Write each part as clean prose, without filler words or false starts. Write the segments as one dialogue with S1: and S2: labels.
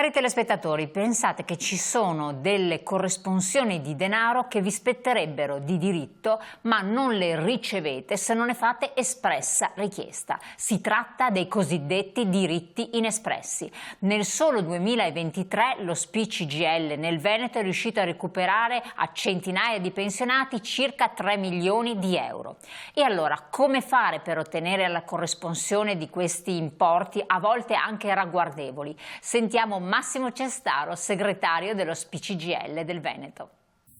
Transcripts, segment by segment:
S1: Cari telespettatori, pensate che ci sono delle corresponsioni di denaro che vi spetterebbero di diritto, ma non le ricevete se non ne fate espressa richiesta. Si tratta dei cosiddetti diritti inespressi. Nel solo 2023 lo SPI-CGIL nel Veneto è riuscito a recuperare a centinaia di pensionati circa 3 milioni di euro. E allora, come fare per ottenere la corresponsione di questi importi, a volte anche ragguardevoli? Sentiamo Massimo Cestaro, segretario dello SPI-CGIL del Veneto.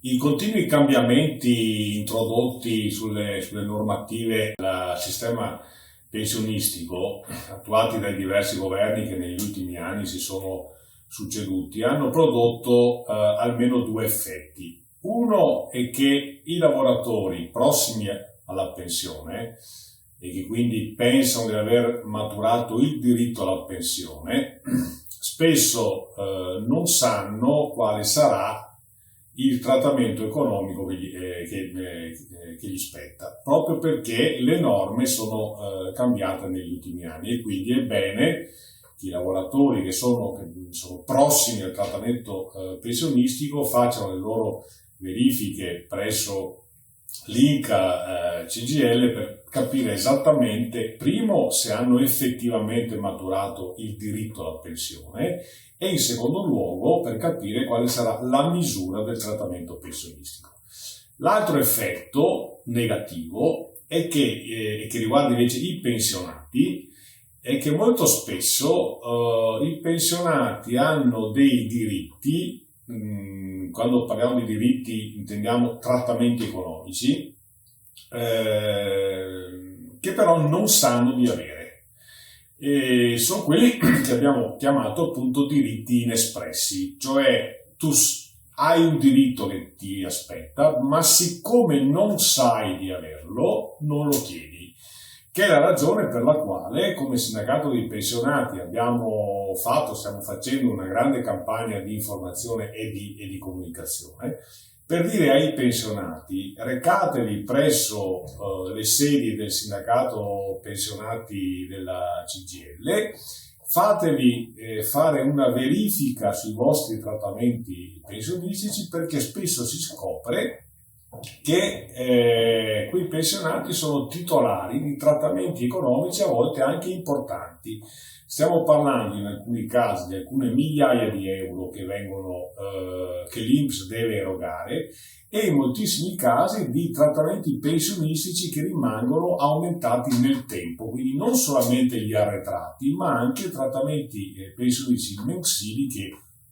S2: I continui cambiamenti introdotti sulle normative del sistema pensionistico, attuati dai diversi governi che negli ultimi anni si sono succeduti, hanno prodotto almeno due effetti. Uno è che i lavoratori prossimi alla pensione e che quindi pensano di aver maturato il diritto alla pensione, spesso non sanno quale sarà il trattamento economico che gli spetta, proprio perché le norme sono cambiate negli ultimi anni, e quindi è bene che i lavoratori che sono prossimi al trattamento pensionistico facciano le loro verifiche presso l'INCA CGIL per capire esattamente, primo, se hanno effettivamente maturato il diritto alla pensione, e in secondo luogo per capire quale sarà la misura del trattamento pensionistico. L'altro effetto negativo è che riguarda invece i pensionati, è che molto spesso i pensionati hanno dei diritti. Quando parliamo di diritti intendiamo trattamenti economici, che però non sanno di avere. E sono quelli che abbiamo chiamato appunto diritti inespressi, cioè tu hai un diritto che ti aspetta, ma siccome non sai di averlo, non lo chiedi. Che è la ragione per la quale, come sindacato dei pensionati, stiamo facendo una grande campagna di informazione e di comunicazione, per dire ai pensionati: recatevi presso le sedi del sindacato pensionati della CGIL, fatevi fare una verifica sui vostri trattamenti pensionistici, perché spesso si scopre che quei pensionati sono titolari di trattamenti economici a volte anche importanti. Stiamo parlando in alcuni casi di alcune migliaia di euro che l'INPS deve erogare, e in moltissimi casi di trattamenti pensionistici che rimangono aumentati nel tempo, quindi non solamente gli arretrati, ma anche trattamenti pensionistici mensili che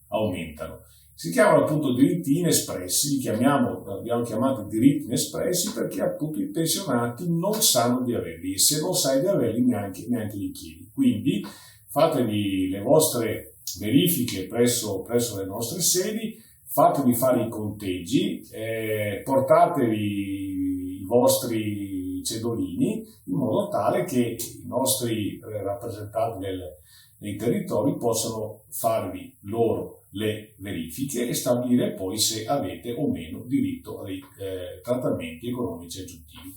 S2: aumentano. Si chiamano appunto diritti inespressi, abbiamo chiamato diritti inespressi perché appunto i pensionati non sanno di averli, e se non sai di averli neanche li chiedi. Quindi fatevi le vostre verifiche presso le nostre sedi, fatevi fare i conteggi, portatevi i vostri cedolini, in modo tale che i nostri rappresentanti nei territori possano farvi loro le verifiche e stabilire poi se avete o meno diritto ai trattamenti economici aggiuntivi.